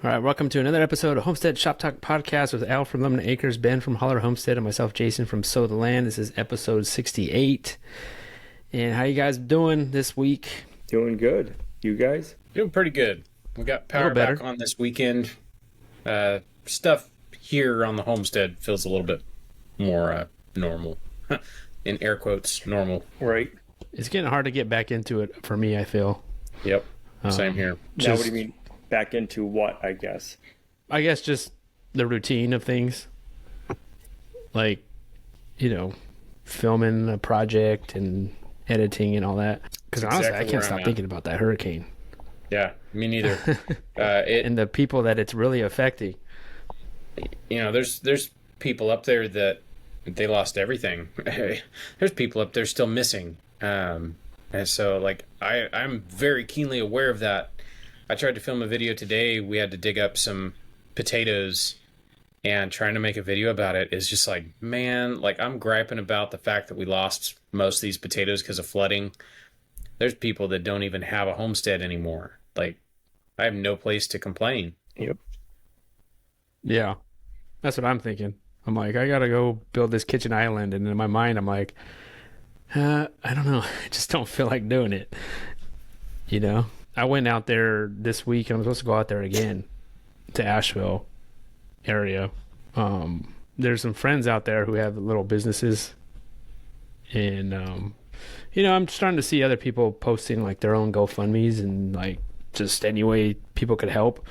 All right, welcome to another episode of Homestead Shop Talk podcast with Al from Lumnah Acres, Ben from Hollar Homestead, and myself, Jason from Sow the Land. This is episode 68. And how you guys doing this week? Doing good. You guys? Doing pretty good. We got power back on this weekend. Stuff here on the homestead feels a little bit more normal. In air quotes, normal. Right. It's getting hard to get back into it for me, I feel. Yep. Same here. Now, what do you mean back into what, I guess? I guess just the routine of things. Like, filming a project and editing and all that. Because honestly, I can't stop thinking about that hurricane. Yeah, me neither. And the people that it's really affecting. There's people up there that they lost everything. There's people up there still missing. And so, I'm very keenly aware of that. I tried to film a video today. We had to dig up some potatoes, and trying to make a video about it is just like, man, I'm griping about the fact that we lost most of these potatoes because of flooding. There's people that don't even have a homestead anymore. I have no place to complain. Yep. Yeah, that's what I'm thinking. I'm like, I gotta go build this kitchen island, and in my mind, I'm like, I don't know. I just don't feel like doing it. I went out there this week, and I'm supposed to go out there again to Asheville area. There's some friends out there who have little businesses, and I'm starting to see other people posting their own GoFundMes and just any way people could help.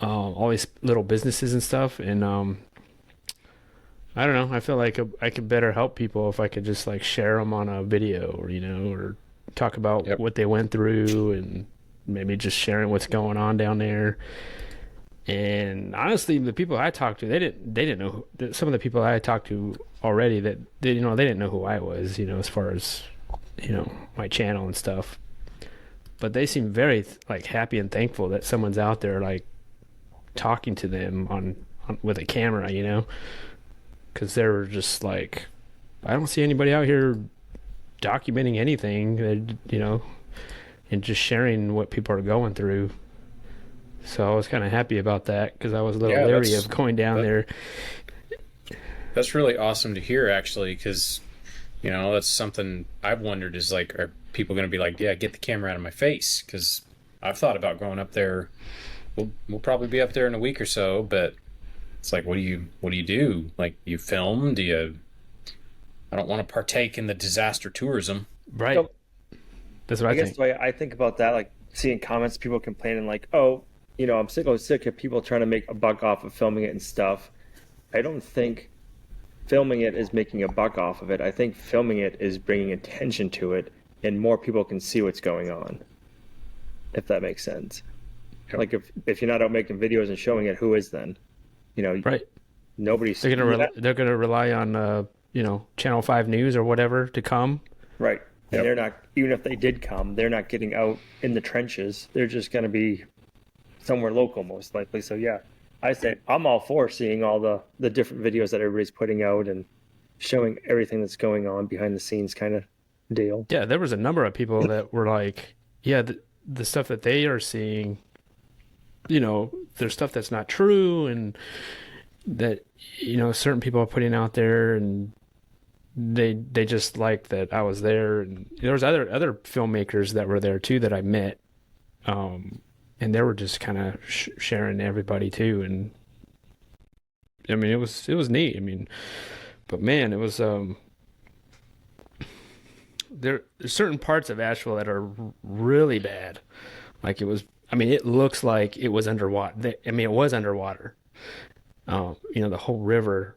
All these little businesses and stuff, and I don't know. I feel like I could better help people if I could just share them on a video, or talk about what they went through, and maybe just sharing what's going on down there. And honestly, the people I talked to, they didn't know some of the people I talked to already that they didn't know who I was, as far as my channel and stuff. But they seem very happy and thankful that someone's out there talking to them on with a camera, because they were just I don't see anybody out here documenting anything, and just sharing what people are going through. So I was kind of happy about that, because I was a little leery of going down there. That's really awesome to hear, actually, because that's something I've wondered is are people going to be yeah, get the camera out of my face? Because I've thought about going up there. We'll probably be up there in a week or so, but it's what do you do? You film? Do you? I don't want to partake in the disaster tourism. Right. So, that's what I think. The way I think about that, seeing comments, people complaining oh, I'm sick of people trying to make a buck off of filming it and stuff. I don't think filming it is making a buck off of it. I think filming it is bringing attention to it, and more people can see what's going on, if that makes sense. Yep. If you're not out making videos and showing it, who is then? Right. Nobody's. They're gonna rely on Channel 5 News or whatever to come. Right. And they're not, even if they did come, they're not getting out in the trenches. They're just going to be somewhere local, most likely. So, yeah, I say I'm all for seeing all the different videos that everybody's putting out and showing everything that's going on behind the scenes kind of deal. Yeah, there was a number of people that were the stuff that they are seeing, there's stuff that's not true, and that, certain people are putting out there, and they just liked that I was there. And there was other filmmakers that were there too that I met, and they were just kind of sharing everybody too. And I mean, it was neat. I mean, but man, it was there's certain parts of Asheville that are really bad. It looks like it was underwater. It was underwater. The whole river.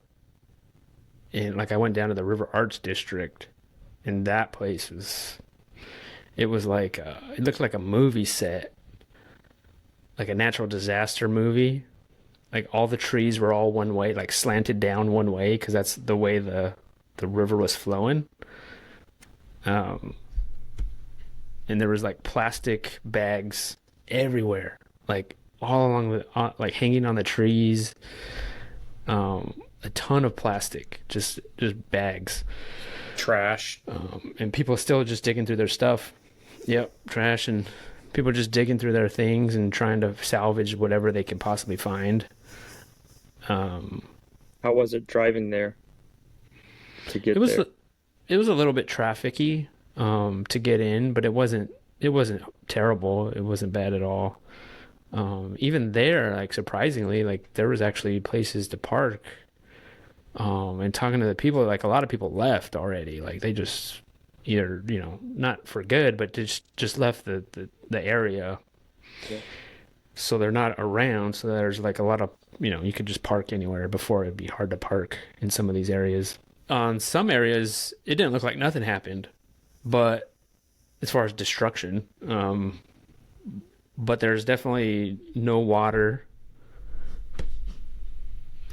And I went down to the River Arts District, and that place it looked like a movie set, like a natural disaster movie. All the trees were all one way, slanted down one way, because that's the way the river was flowing. And there was plastic bags everywhere, all along the hanging on the trees. A ton of plastic, just bags, trash, and people still just digging through their stuff. Yep, trash and People just digging through their things and trying to salvage whatever they can possibly find. Um, How was it driving there to it get was there? it was a little bit trafficy to get in, but it wasn't terrible. It wasn't bad at all. Even there, like surprisingly, like there was actually places to park. And talking to the people, like a lot of people left already. Like they just either, not for good, but just left the area. Yeah. So they're not around. So there's like a lot of, you could just park anywhere. Before it'd be hard to park in some of these areas. On some areas, it didn't look like nothing happened, but as far as destruction, but there's definitely no water,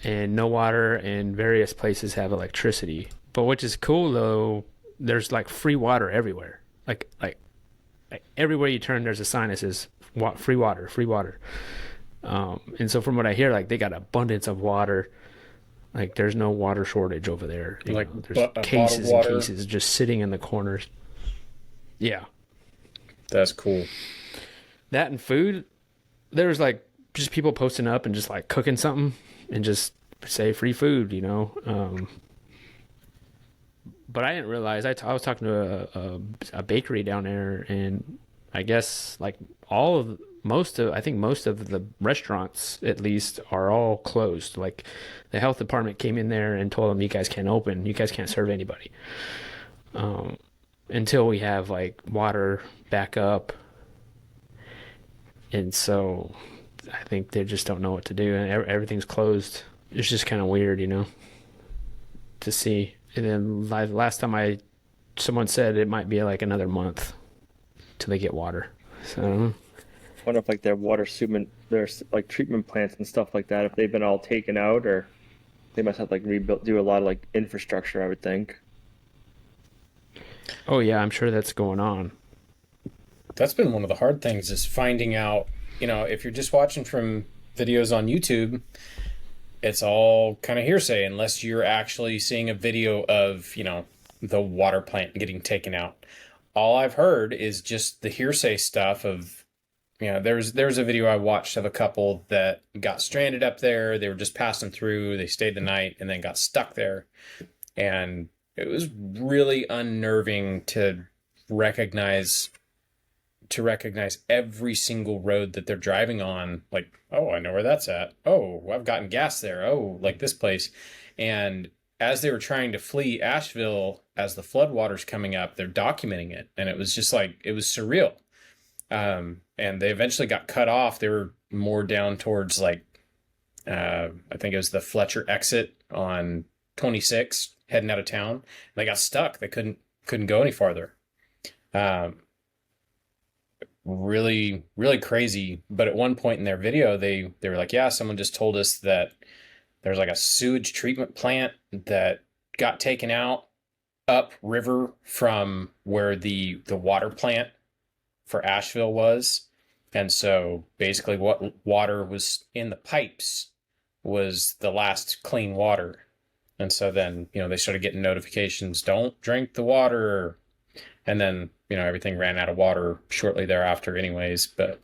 and no water, and various places have electricity. But which is cool though, there's like free water everywhere. Like everywhere you turn, there's a sign that says free water, free water. And so from what I hear, like they got abundance of water. Like there's no water shortage over there. Like There's bottled cases and water. cases just sitting in the corners. Yeah, That's cool. that and food. There was like just people posting up and just like cooking something and just say free food, But I didn't realize I was talking to a bakery down there, and I guess like I think most of the restaurants at least are all closed. Like the health department came in there and told them, you guys can't open, you guys can't serve anybody until we have like water back up. And so I think they just don't know what to do, and everything's closed. It's just kind of weird, to see. And then last time someone said it might be like another month till they get water. So I don't know. I wonder if like their water treatment, there's like treatment plants and stuff like that, if they've been all taken out, or they must have like rebuilt, do a lot of like infrastructure, I would think. Oh yeah, I'm sure that's going on. That's been one of the hard things is finding out, if you're just watching from videos on YouTube, it's all kind of hearsay unless you're actually seeing a video of, the water plant getting taken out. All I've heard is just the hearsay stuff of, there's a video I watched of a couple that got stranded up there. They were just passing through, they stayed the night and then got stuck there. And it was really unnerving to recognize every single road that they're driving on. Like, oh, I know where that's at. Oh, I've gotten gas there. Oh, like this place. And as they were trying to flee Asheville, as the floodwaters coming up, they're documenting it. And it was just like, it was surreal. And they eventually got cut off. They were more down towards like, I think it was the Fletcher exit on 26 heading out of town. They got stuck. They couldn't go any farther. Really, really crazy. But at one point in their video, they were like, yeah, someone just told us that there's like a sewage treatment plant that got taken out up river from where the water plant for Asheville was. And so basically what water was in the pipes was the last clean water. And so then, they started getting notifications, don't drink the water. And then, everything ran out of water shortly thereafter anyways. But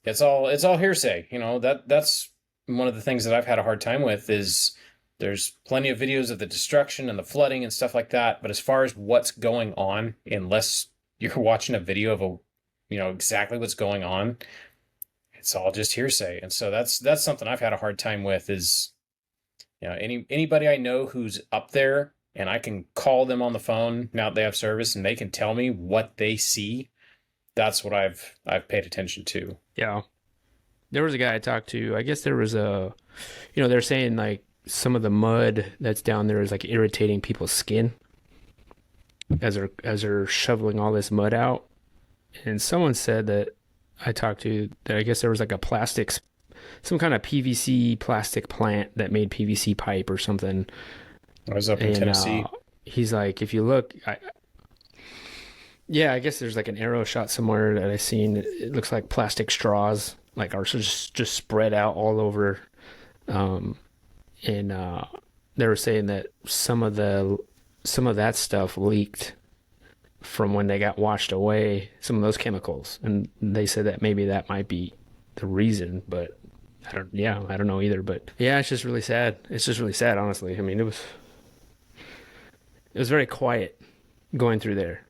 it's all hearsay. That's one of the things that I've had a hard time with is there's plenty of videos of the destruction and the flooding and stuff like that. But as far as what's going on, unless you're watching a video of exactly what's going on, it's all just hearsay. And so that's something I've had a hard time with is, anybody I know who's up there and I can call them on the phone now that they have service and they can tell me what they see. That's what I've paid attention to. Yeah. There was a guy I talked to. I guess there was they're saying like some of the mud that's down there is like irritating people's skin as they're shoveling all this mud out. And someone said that I talked to that I guess there was like some kind of PVC plastic plant that made PVC pipe or something. I was up in Tennessee. He's like, if you look, I guess there's like an arrow shot somewhere that I seen. It looks like plastic straws, like are just spread out all over. And they were saying that some of that stuff leaked from when they got washed away, some of those chemicals. And they said that maybe that might be the reason, but I don't know either. But yeah, it's just really sad. It's just really sad, honestly. I mean, it was very quiet going through there.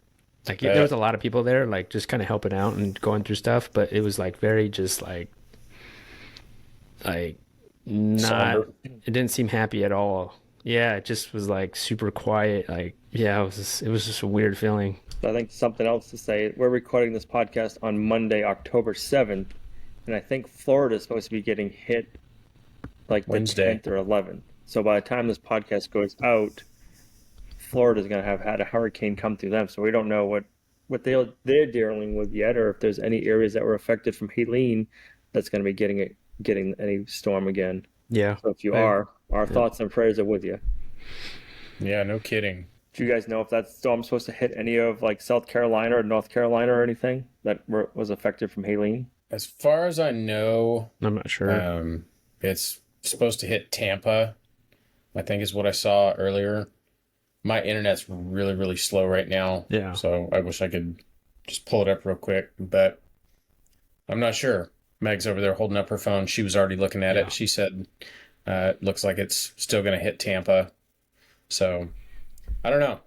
Like there was a lot of people there, like just kind of helping out and going through stuff, but it was like very just like not. Somber. It didn't seem happy at all. Yeah, it just was like super quiet. Like yeah, it was just a weird feeling. I think something else to say. We're recording this podcast on Monday, October 7th, and I think Florida is supposed to be getting hit like the Wednesday. 10th or 11th. So by the time this podcast goes out, Florida's going to have had a hurricane come through them. So we don't know what they're dealing with yet, or if there's any areas that were affected from Helene that's going to be getting any storm again. Yeah. So if you are, our thoughts and prayers are with you. Yeah, no kidding. Do you guys know if that storm's supposed to hit any of like South Carolina or North Carolina or anything that was affected from Helene? As far as I know, I'm not sure. it's supposed to hit Tampa, I think is what I saw earlier. My internet's really, really slow right now. Yeah. So I wish I could just pull it up real quick, but I'm not sure. Meg's over there holding up her phone. She was already looking at it. She said, it looks like it's still going to hit Tampa. So I don't know.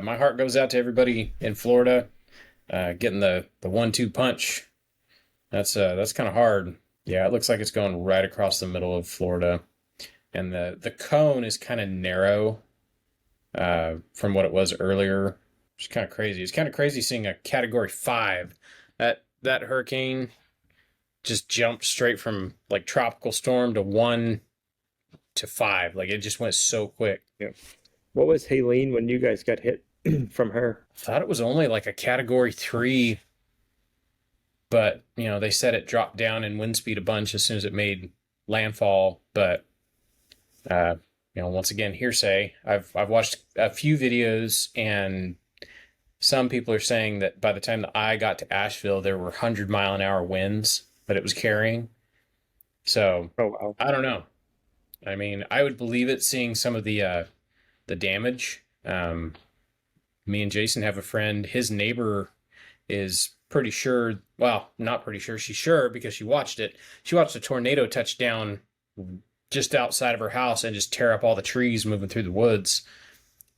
My heart goes out to everybody in Florida, getting the 1-2 punch. That's kind of hard. Yeah, it looks like it's going right across the middle of Florida. And the cone is kind of narrow from what it was earlier. It's kind of crazy. It's kind of crazy seeing a Category 5. That hurricane just jumped straight from like tropical storm to 1 to 5. Like it just went so quick. Yeah. What was Helene when you guys got hit from her? I thought it was only like a Category 3, but they said it dropped down in wind speed a bunch as soon as it made landfall. But once again, hearsay. I've watched a few videos, and some people are saying that by the time the eye got to Asheville, there were 100-mile-an-hour winds that it was carrying. So Oh, wow. I don't know. I mean, I would believe it seeing some of the damage. Me and Jason have a friend. His neighbor is pretty sure. Well, not pretty sure. She's sure because she watched it. She watched a tornado touch down just outside of her house and just tear up all the trees moving through the woods.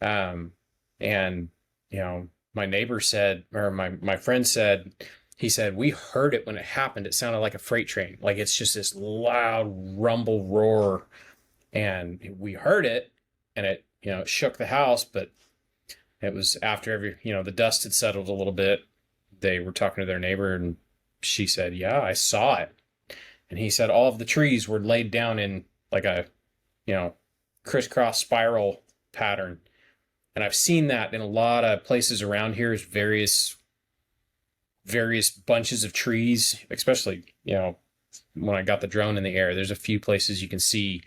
And my neighbor said, or my friend said, he said, we heard it when it happened. It sounded like a freight train. Like it's just this loud rumble roar. And we heard it, and it shook the house, but it was after the dust had settled a little bit. They were talking to their neighbor, and she said, yeah, I saw it. And he said all of the trees were laid down in like a, crisscross spiral pattern. And I've seen that in a lot of places around here, is various bunches of trees, especially, when I got the drone in the air. There's a few places you can see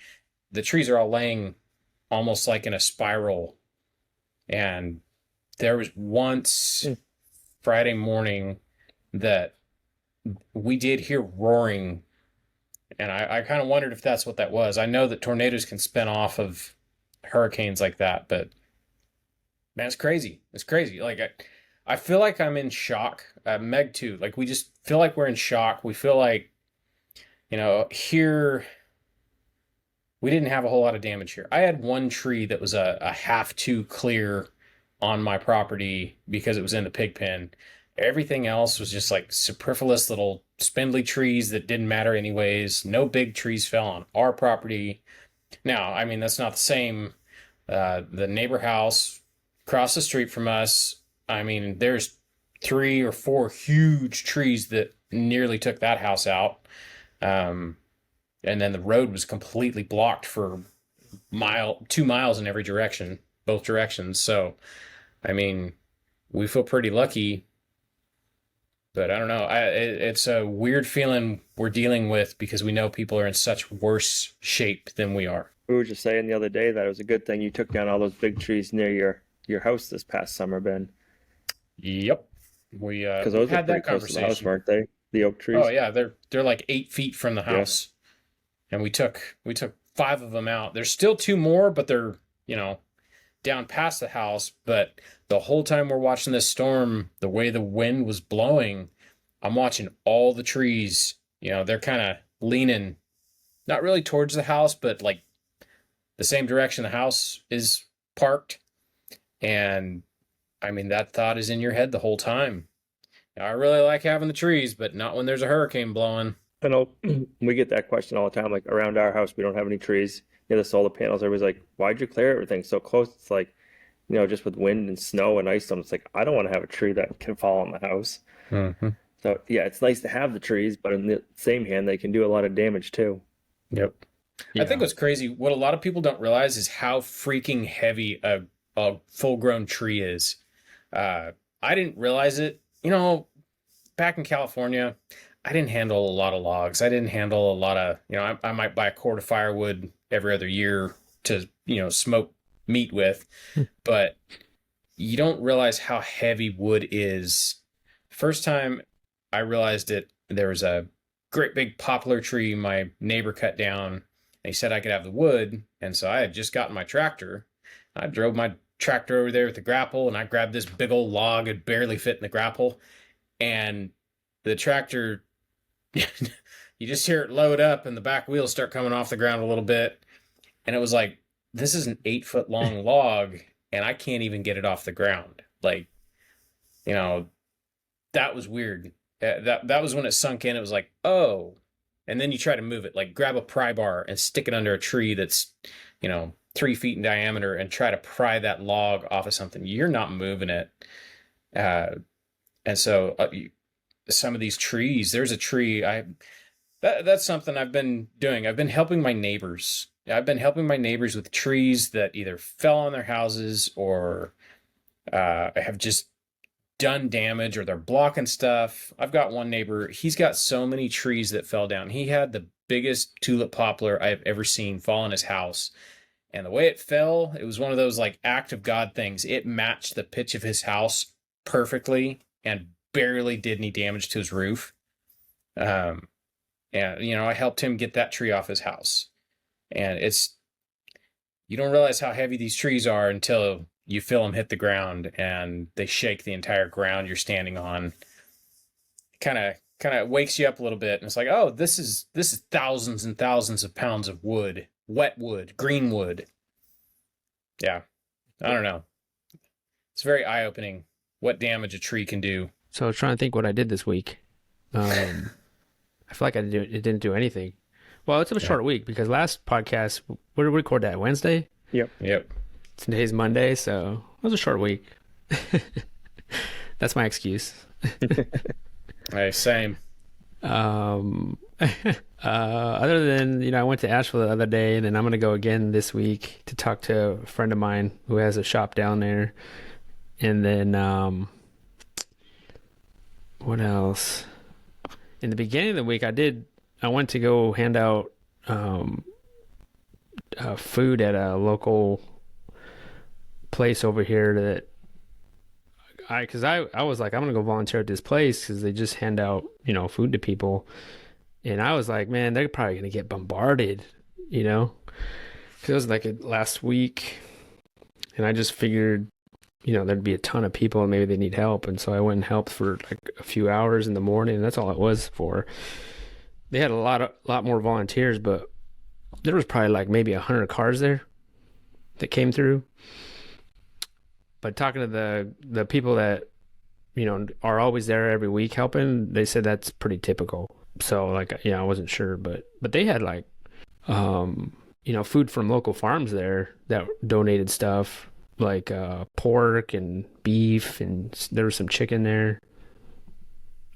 the trees are all laying almost like in a spiral. And there was once Friday morning that we did hear roaring, and I kind of wondered if that's what that was. I know that tornadoes can spin off of hurricanes like that, but man, it's crazy. It's crazy. Like I feel like I'm in shock. Meg too. Like we just feel like we're in shock. We feel like, here we didn't have a whole lot of damage here. I had one tree that was a half too clear on my property because it was in the pig pen. Everything else was just like superfluous little spindly trees that didn't matter anyways. No big trees fell on our property. Now, I mean, that's not the same. The neighbor house across the street from us, I mean, there's 3 or 4 huge trees that nearly took that house out. And then the road was completely blocked for 2 miles in every direction, both directions. So, I mean, we feel pretty lucky, but I don't know. It's a weird feeling we're dealing with because we know people are in such worse shape than we are. We were just saying the other day that it was a good thing you took down all those big trees near your house this past summer, Ben. Yep. We Because those had were that pretty close to the house, conversation. weren't they? The oak trees. Oh yeah, they're like 8 feet from the house. And we took 5 of them out. There's still 2 more, but they're down past the house, but the whole time we're watching this storm, the way the wind was blowing, I'm watching all the trees, they're kind of leaning not really towards the house, but like the same direction the house is parked. And I mean, that thought is in your head the whole time. Now, I really like having the trees, but not when there's a hurricane blowing. I know we get that question all the time. Like around our house, we don't have any trees. The solar panels. Everybody's like, "Why'd you clear everything so close?" It's like, just with wind and snow and ice, it's like I don't want to have a tree that can fall on the house. Mm-hmm. So yeah, it's nice to have the trees, but in the same hand, they can do a lot of damage too. Yep. Yeah. I think what's crazy, what a lot of people don't realize is how freaking heavy a full-grown tree is. I didn't realize it. Back in California, I didn't handle a lot of logs. I didn't handle a lot of, I might buy a cord of firewood every other year to, smoke meat with. But you don't realize how heavy wood is. First time I realized it, there was a great big poplar tree my neighbor cut down. And he said I could have the wood. And so I had just gotten my tractor. I drove my tractor over there with the grapple, and I grabbed this big old log. It barely fit in the grapple. And the tractor, you just hear it load up and the back wheels start coming off the ground a little bit. And it was like, this is an 8-foot long log and I can't even get it off the ground. Like, that was weird. That was when it sunk in. It was like, oh, and then you try to move it, like grab a pry bar and stick it under a tree that's, 3 feet in diameter and try to pry that log off of something. You're not moving it. And so some of these trees, there's a tree, that's something I've been doing. I've been helping my neighbors. I've been helping my neighbors with trees that either fell on their houses or have just done damage, or they're blocking stuff. I've got one neighbor, he's got so many trees that fell down. He had the biggest tulip poplar I've ever seen fall on his house. And the way it fell, it was one of those like act of God things. It matched the pitch of his house perfectly and barely did any damage to his roof. And, I helped him get that tree off his house. And you don't realize how heavy these trees are until you feel them hit the ground and they shake the entire ground you're standing on. Kind of wakes you up a little bit. And it's like, oh, this is thousands and thousands of pounds of wood, wet wood, green wood. Yeah. I don't know. It's very eye-opening what damage a tree can do. So I was trying to think what I did this week. I feel like it didn't do anything. Well, it's a short week because last podcast, we record that Wednesday. Yep. Today's Monday, so it was a short week. That's my excuse. Hey, same. Other than, I went to Asheville the other day, and then I'm going to go again this week to talk to a friend of mine who has a shop down there. And then, what else? In the beginning of the week, I went to go hand out food at a local place over here that because I was like, I'm gonna go volunteer at this place because they just hand out food to people, and I was like, man, they're probably gonna get bombarded, because it was like last week, and I just figured there'd be a ton of people and maybe they need help, and so I went and helped for like a few hours in the morning, and that's all it was for. They had a lot more volunteers, but there was probably like maybe 100 cars there that came through. But talking to the people that, are always there every week helping, they said that's pretty typical. So like, I wasn't sure, but they had like, food from local farms there that donated stuff like pork and beef, and there was some chicken there.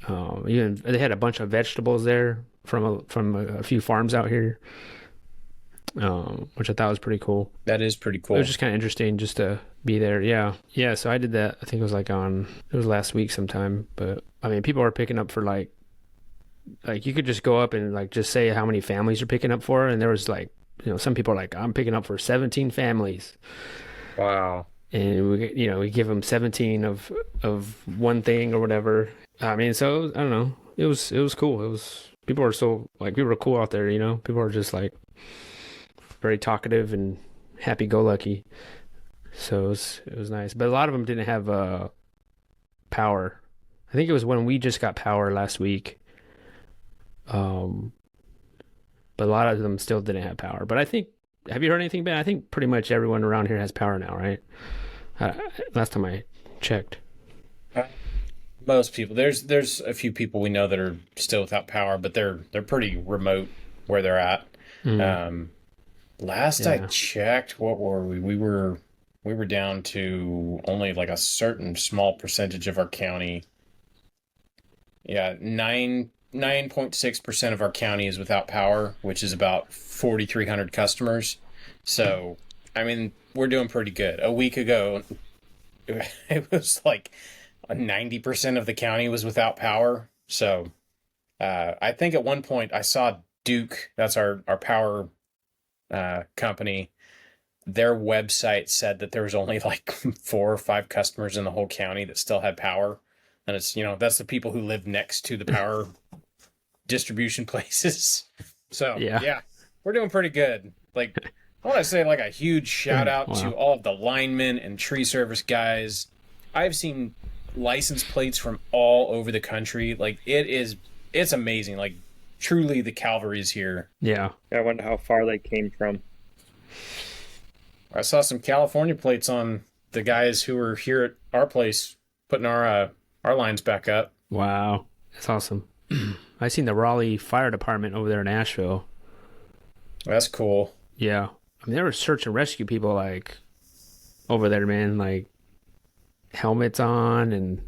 Even they had a bunch of vegetables there from a few farms out here. Which I thought was pretty cool. That is pretty cool. It was just kind of interesting just to be there. Yeah. So I did that. I think it was it was last week sometime. But I mean, people are picking up for like you could just go up and like just say how many families you're picking up for, and there was like some people are like, I'm picking up for 17 families. Wow. And we give them 17 of one thing or whatever. I mean, so I don't know. It was cool. People were cool out there. People are just like very talkative and happy-go-lucky. So it was nice. But a lot of them didn't have power. I think it was when we just got power last week. Um, but a lot of them still didn't have power. But I think, have you heard anything bad? I think pretty much everyone around here has power now, right? Uh, Last time I checked. Uh, Most people. There's a few people we know that are still without power, but they're pretty remote where they're at. Mm, Um, Last I yeah. checked, what were we? We were down to only like a certain small percentage of our county. Yeah, 9.6% of our county is without power, which is about 4,300 customers. So, I mean, we're doing pretty good. A week ago, it was like 90% of the county was without power. So, I think at one point I saw Duke, that's our power company, their website said that there was only like 4 or 5 customers in the whole county that still had power. And it's, that's the people who live next to the power distribution places. So, Yeah. yeah, we're doing pretty good. Like, I want to say like a huge shout out to Wow. all of the linemen and tree service guys. I've seen license plates from all over the country. Like, it's amazing. Like, truly the cavalry is here. Yeah. I wonder how far they came from. I saw some California plates on the guys who were here at our place putting our lines back up. Wow. That's awesome. I seen the Raleigh Fire Department over there in Asheville. That's cool. Yeah. I mean, they were search and rescue people like over there, man, like helmets on and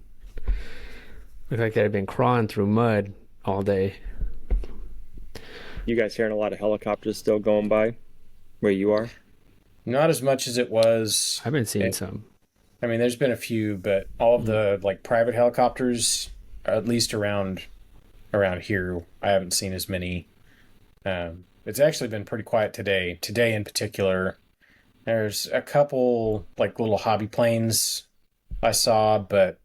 looked like they'd been crawling through mud all day. You guys hearing a lot of helicopters still going by where you are? Not as much as it was. I've been seeing some. I mean, there's been a few, but all of the like private helicopters, at least around here, I haven't seen as many. It's actually been pretty quiet today. Today in particular, there's a couple like little hobby planes I saw, but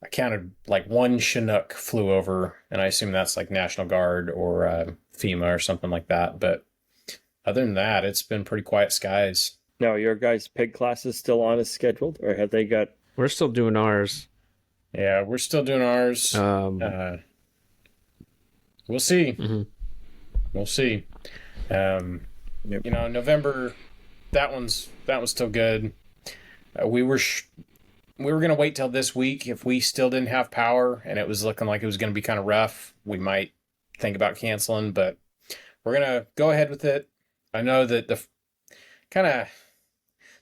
I counted like one Chinook flew over, and I assume that's like National Guard or FEMA or something like that. But other than that, it's been pretty quiet skies. Now, your guys' pig class is still on as scheduled, or have they got? We're still doing ours. Yeah, we're still doing ours. Uh, we'll see. Mhm. We'll see. Um, Yep. November, that was still good. We were gonna wait till this week. If we still didn't have power and it was looking like it was gonna be kind of rough, we might think about canceling. But we're gonna go ahead with it. I know that the kind of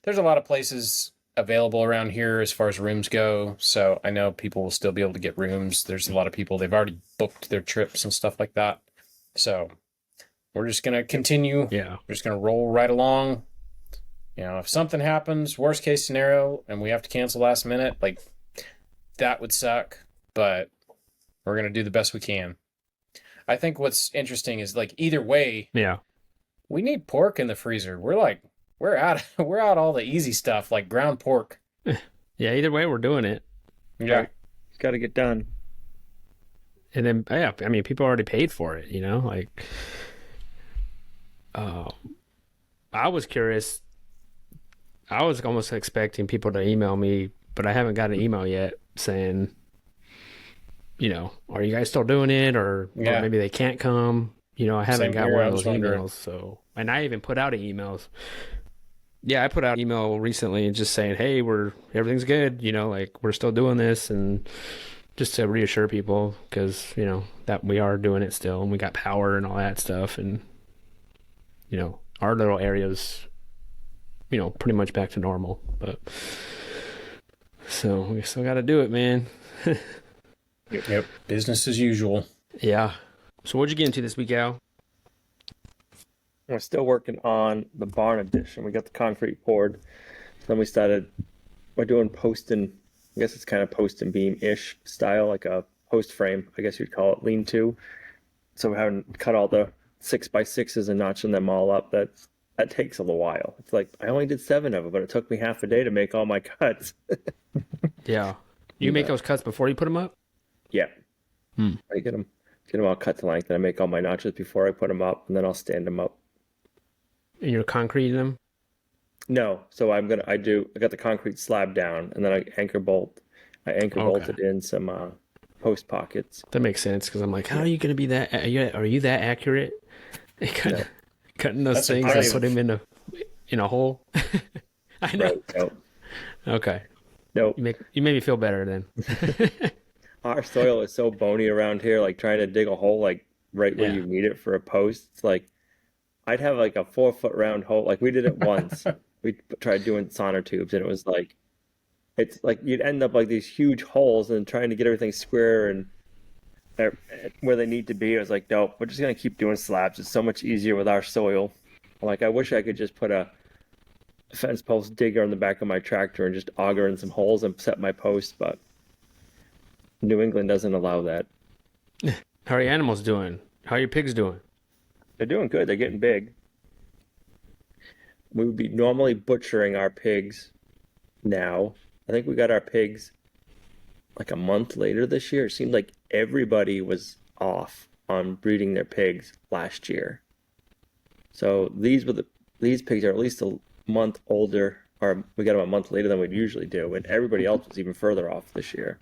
there's a lot of places available around here as far as rooms go. So I know people will still be able to get rooms. There's a lot of people, they've already booked their trips and stuff like that. So we're just going to continue. Yeah. We're just going to roll right along. If something happens, worst case scenario, and we have to cancel last minute, like that would suck, but we're going to do the best we can. I think what's interesting is like either way, Yeah. we need pork in the freezer. We're out all the easy stuff like ground pork. Yeah, either way we're doing it. Yeah. It's got to get done. And then yeah, I mean people already paid for it, like I was curious. I was almost expecting people to email me, but I haven't got an email yet saying, are you guys still doing it or Yeah. maybe they can't come. I haven't Same got here, one I of was those wondering. emails. So, and I even put out emails. Yeah, I put out an email recently just saying, hey, everything's good. Like we're still doing this, and just to reassure people because, that we are doing it still and we got power and all that stuff. And, our little area's, pretty much back to normal. But so we still got to do it, man. Yep. Business as usual. Yeah. So what'd you get into this week, Al? We're still working on the barn addition. We got the concrete poured. Then we're doing post and, I guess it's kind of post and beam-ish style, like a post frame, I guess you'd call it, lean-to. So we haven't cut all the 6x6s and notching them all up. That takes a little while. It's like, I only did 7 of them, but it took me half a day to make all my cuts. Yeah. You make those cuts before you put them up? Yeah. Hmm. I get them all cut to length, and I make all my notches before I put them up, and then I'll stand them up. And you're concreting them? No, so I got the concrete slab down, and then I anchor Okay. bolted in some post pockets. That makes sense because I'm like, how Yeah. are you going to be that? Are you that accurate? No, Cutting those That's things and put impressive. them in a hole. I know. right. No, Okay, no. you make me feel better then. Our soil is so bony around here. Like trying to dig a hole like right where Yeah. you need it for a post. It's like I'd have like a 4 foot round hole. Like we did it once. We tried doing sonotubes, and it was like it's like you'd end up like these huge holes and trying to get everything square and uh, where they need to be. I was like, nope, we're just gonna keep doing slabs. It's so much easier with our soil. I'm like, I wish I could just put a fence post digger on the back of my tractor and just auger in some holes and set my post, but New England doesn't allow that. How are your animals doing? How are your pigs doing? They're doing good. They're getting big. We would be normally butchering our pigs now. I think we got our pigs like a month later this year. It seemed like everybody was off on breeding their pigs last year. So these pigs are at least a month older, or we got them a month later than we'd usually do, and everybody else was even further off this year.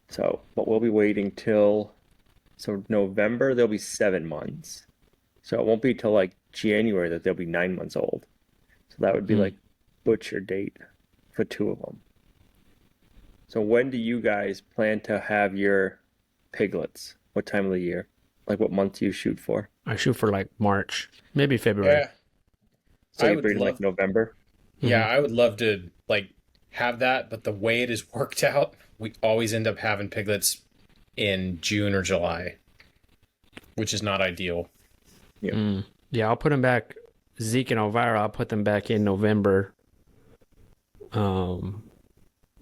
So, but we'll be waiting till November. They'll be 7 months. So it won't be till like January that they'll be 9 months old. So that would be Hmm. like butcher date for two of them. So when do you guys plan to have your piglets? What time of the year? Like what month do you shoot for? I shoot for like March, maybe February. Yeah, So I you would breed in like love. November? Yeah, Hmm. I would love to like have that, but the way it is worked out, we always end up having piglets in June or July, which is not ideal. Yeah. Mm. Yeah, I'll put them back. Zeke and Elvira, I'll put them back in November. Um,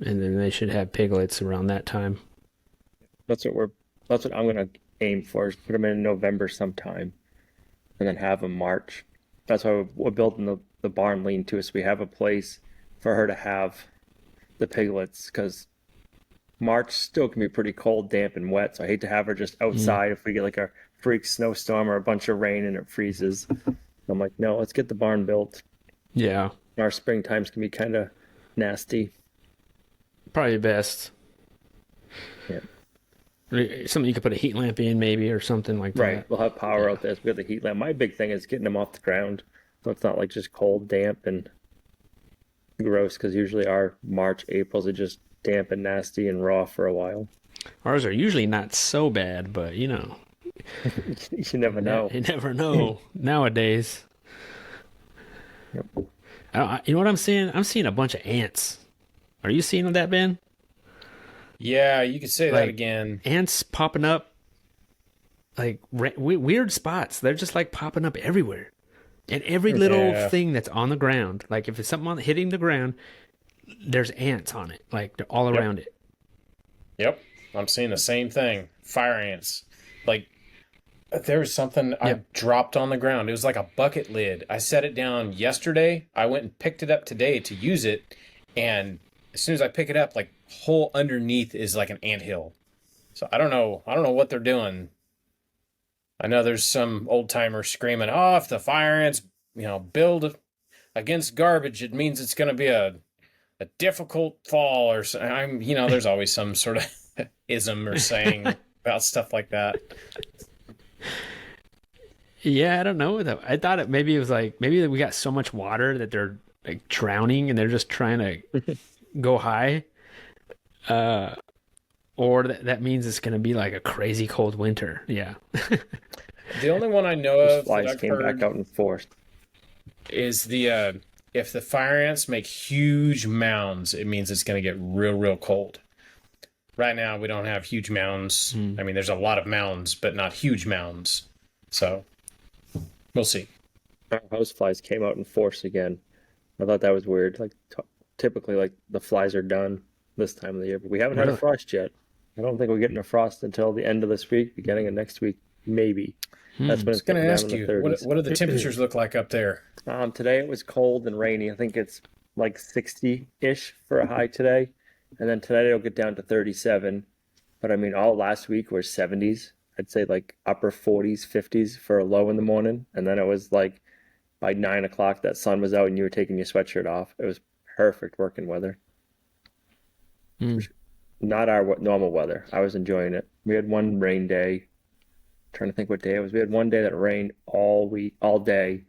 and then they should have piglets around that time. That's what we're that's what I'm gonna aim for is put them in November sometime and then have them March. That's why we're building the barn lean to, so we have a place for her to have the piglets because March still can be pretty cold, damp, and wet. So I hate to have her just Mm. outside if we get like a freak snowstorm or a bunch of rain and it freezes. I'm like, no, let's get the barn built. Yeah, Our spring times can be kind of nasty. probably best. Yeah. Something you could put a heat lamp in, maybe, or something like Right. that. We'll have power Yeah. out there. So we got the heat lamp. My big thing is getting them off the ground. So it's not like just cold, damp, and gross because usually our March, Aprils are just damp and nasty and raw for a while. Ours are usually not so bad, but You never know. you never know nowadays. Yep. You know what I'm seeing? I'm seeing a bunch of ants. Are you seeing that, Ben? Yeah, you could say that Like again. ants popping up, like weird spots. They're just like popping up everywhere, and every little Yeah. thing that's on the ground. Like if it's something hitting the ground, there's ants on it. Like they're all Yep. around it. Yep. I'm seeing the same thing. Fire ants. Like there was something I Yep. dropped on the ground. It was like a bucket lid. I set it down yesterday. I went and picked it up today to use it, and as soon as I pick it up, like whole underneath is like an anthill. So I don't know. I don't know what they're doing. I know there's some old timer screaming, "Oh, if the fire ants, build against garbage, it means it's going to be a difficult fall." Or so. There's always some sort of ism or saying about stuff like that. Yeah, I don't know though. I thought maybe it was like maybe we got so much water that they're like drowning and they're just trying to go high. Uh, or that means it's gonna be like a crazy cold winter. Yeah. The only one I know Those of that flies I've came back heard out in force. is the if the fire ants make huge mounds, it means it's going to get real, real cold. Right now, we don't have huge mounds. Hmm. I mean, there's a lot of mounds, but not huge mounds. So we'll see. Our house flies came out in force again. I thought that was weird. Like typically, like the flies are done this time of the year, but we haven't had a Really? frost yet. I don't think we're getting a frost until the end of this week, beginning of next week, maybe. That's Hmm. when I it's was going getting to down ask in the you, 30s. what do the temperatures look like up there? Today it was cold and rainy. I think it's like 60-ish for a high today. And then tonight it'll get down to 37. But I mean, all last week were 70s. I'd say like upper 40s, 50s for a low in the morning. And then it was like by 9 o'clock that sun was out and you were taking your sweatshirt off. It was perfect working weather. Mm. Not our normal weather. I was enjoying it. We had one rain day. Trying to think what day it was. We had one day that rained all week, all day.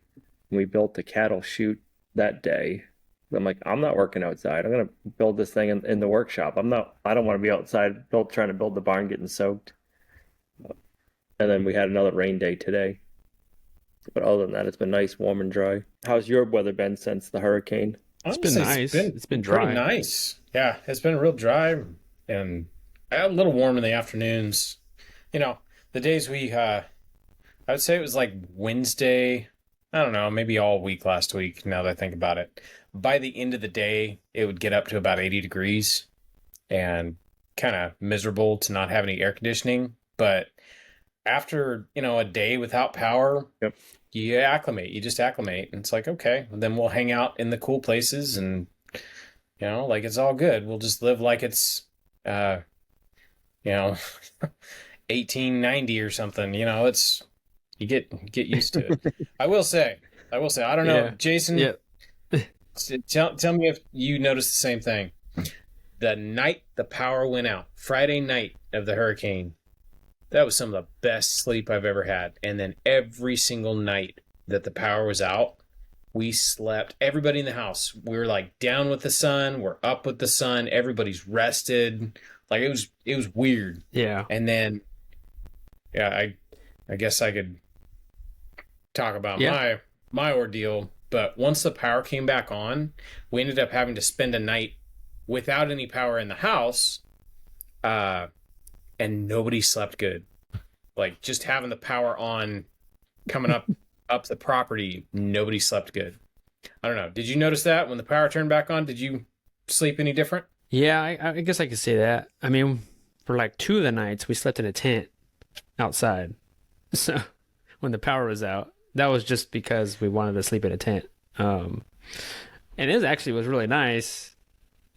And we built the cattle chute that day. I'm like, I'm not working outside. I'm gonna build this thing in the workshop. I don't want to be outside trying to build the barn getting soaked. And then we had another rain day today. But other than that, it's been nice, warm and dry. How's your weather been since the hurricane? It's been nice. It's been pretty dry. nice. Yeah, it's been real dry and a little warm in the afternoons. You know, the days I would say it was like Wednesday, I don't know, maybe all week last week, now that I think about it. By the end of the day, it would get up to about 80 degrees and kind of miserable to not have any air conditioning. But after, a day without power, Yep. you acclimate. You just acclimate. And it's like, okay, then we'll hang out in the cool places and, like it's all good. We'll just live like it's, 1890 or something. It's, you get used to it. I will say, I don't know, Yeah. Jason, Yeah. tell me if you noticed the same thing. The night the power went out, Friday night of the hurricane, that was some of the best sleep I've ever had. And then every single night that the power was out, we slept. Everybody in the house, we were like down with the sun. We're up with the sun. Everybody's rested. Like it was weird. Yeah. And then, yeah, I guess I could talk about my ordeal. But once the power came back on, we ended up having to spend a night without any power in the house. And nobody slept good. Like just having the power on, coming up the property, nobody slept good. I don't know. Did you notice that when the power turned back on? Did you sleep any different? Yeah, I guess I could say that. I mean, for like 2 of the nights, we slept in a tent outside. So when the power was out, that was just because we wanted to sleep in a tent. And it actually was really nice,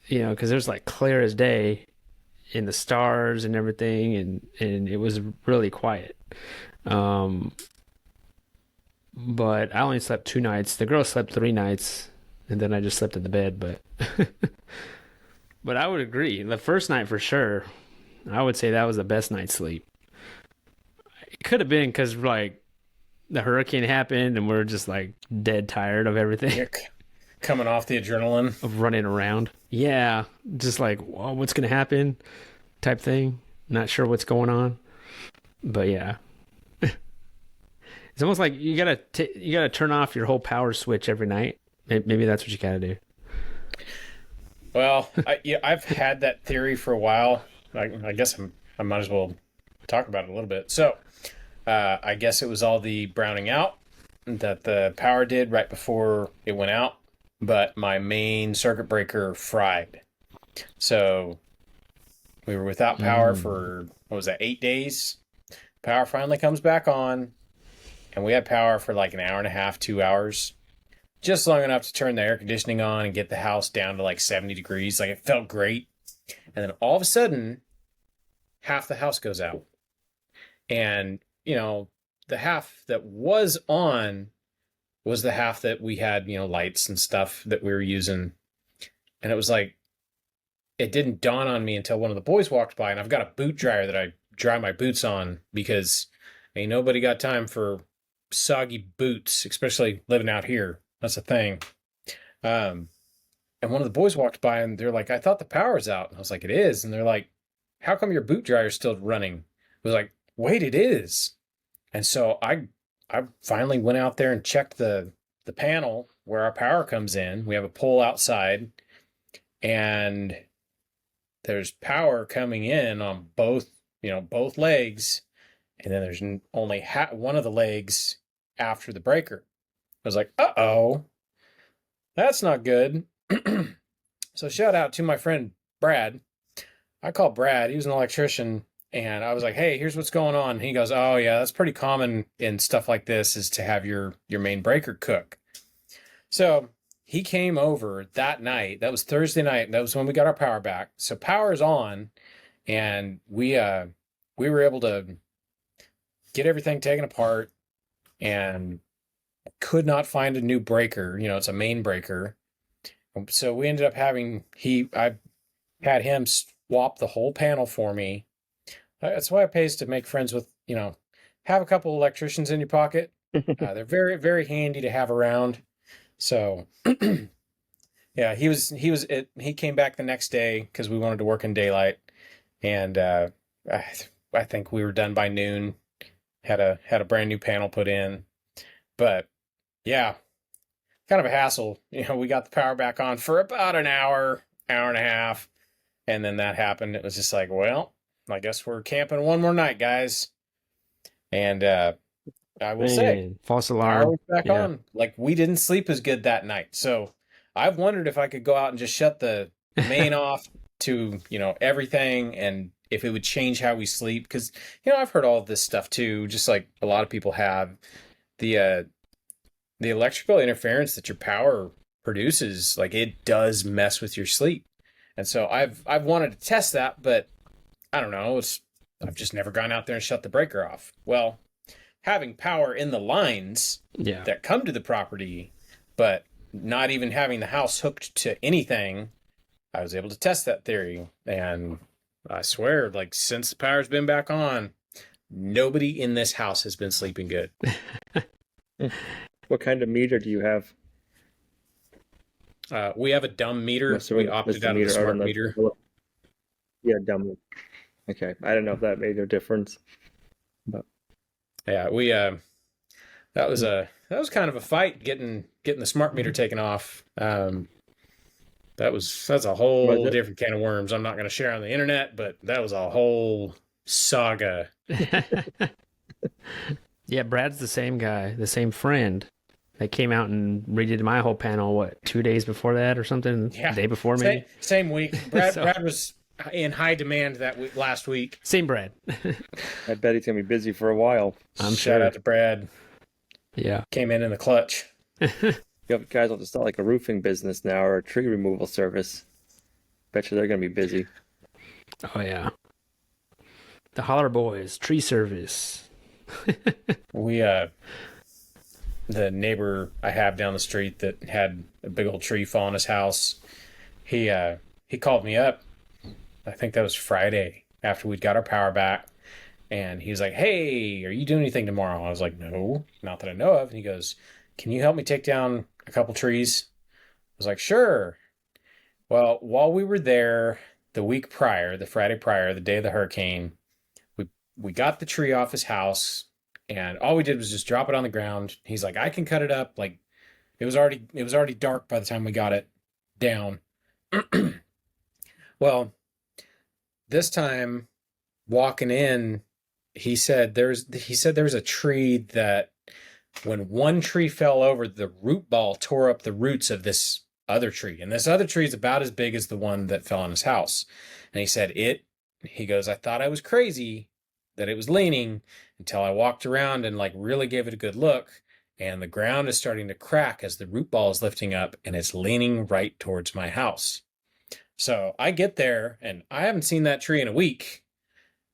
because there's like clear as day in the stars and everything, and it was really quiet. But I only slept 2 nights. The girl slept 3 nights, and then I just slept in the bed. But but I would agree. The first night for sure, I would say that was the best night's sleep. It could have been because like the hurricane happened and we're just like dead tired of everything. Coming off the adrenaline of running around. Yeah, just like, whoa, what's gonna happen type thing. Not sure what's going on, but yeah. It's almost like you gotta turn off your whole power switch every night. Maybe that's what you gotta do. Well, I've had that theory for a while. I guess I might as well talk about it a little bit. So, I guess it was all the browning out that the power did right before it went out, but my main circuit breaker fried. So we were without power for, 8 days? Power finally comes back on, and we had power for like an hour and a half, 2 hours. Just long enough to turn the air conditioning on and get the house down to like 70 degrees. Like it felt great. And then all of a sudden, half the house goes out. And, the half that was on was the half that we had, lights and stuff that we were using. And it was like, it didn't dawn on me until one of the boys walked by, and I've got a boot dryer that I dry my boots on because ain't nobody got time for soggy boots, especially living out here. That's a thing. And one of the boys walked by and they're like, I thought the power was out. And I was like, it is. And they're like, how come your boot dryer is still running? I was like, wait, it is. And so I finally went out there and checked the panel where our power comes in. We have a pole outside and there's power coming in on both legs. And then there's only one of the legs after the breaker. I was like, uh-oh, that's not good. So shout out to my friend Brad. I called Brad. He was an electrician. And I was like, hey, here's what's going on. And he goes, oh, yeah, that's pretty common in stuff like this is to have your main breaker cook. So he came over that night. That was Thursday night. That was when we got our power back. So power is on. And we were able to get everything taken apart and could not find a new breaker. It's a main breaker. So we ended up I had him swap the whole panel for me. That's why it pays to make friends with, have a couple electricians in your pocket. They're very, very handy to have around. So, yeah, he came back the next day because we wanted to work in daylight. And I think we were done by noon. Had a brand new panel put in. But yeah, kind of a hassle. We got the power back on for about an hour and a half. And then that happened. It was just like, well, I guess we're camping one more night, guys. And I will say, false power alarm. was back on. Like, we didn't sleep as good that night. So I've wondered if I could go out and just shut the main off to, everything, and if it would change how we sleep. Because, I've heard all of this stuff too, just like a lot of people have. The electrical interference that your power produces, like, it does mess with your sleep. And so I've wanted to test that, but I don't know. I've just never gone out there and shut the breaker off. Well, having power in the lines that come to the property, but not even having the house hooked to anything, I was able to test that theory. And I swear, like, since the power's been back on, nobody in this house has been sleeping good. What kind of meter do you have? We have a dumb meter. We opted out of the smart meter. Yeah, dumb. Okay, I don't know if that made a difference. But yeah, we that was kind of a fight getting the smart meter taken off. That's a whole different can of worms. I'm not going to share on the internet, but that was a whole saga. Yeah, Brad's the same guy, the same friend that came out and redid my whole panel, 2 days before that or something? Yeah. The day before, maybe? Same week. Brad was in high demand last week. Same Brad. I bet he's going to be busy for a while. Shout out to Brad. Yeah. Came in the clutch. You have guys have to start like a roofing business now or a tree removal service. Bet you they're going to be busy. Oh, yeah. The Hollar Boys, tree service. The neighbor I have down the street that had a big old tree fall on his house, he called me up. I think that was Friday after we'd got our power back, and he was like, "Hey, are you doing anything tomorrow?" I was like, "No, not that I know of." And he goes, "Can you help me take down a couple trees?" I was like, "Sure." Well, while we were there the week prior, the Friday prior, the day of the hurricane, we got the tree off his house. And all we did was just drop it on the ground. He's like, "I can cut it up." Like, it was already dark by the time we got it down. Well, this time walking in, he said there was a tree that when one tree fell over, the root ball tore up the roots of this other tree. And this other tree is about as big as the one that fell on his house. And he said he goes, "I thought I was crazy that it was leaning until I walked around and like really gave it a good look, and the ground is starting to crack as the root ball is lifting up and it's leaning right towards my house." So I get there and I haven't seen that tree in a week.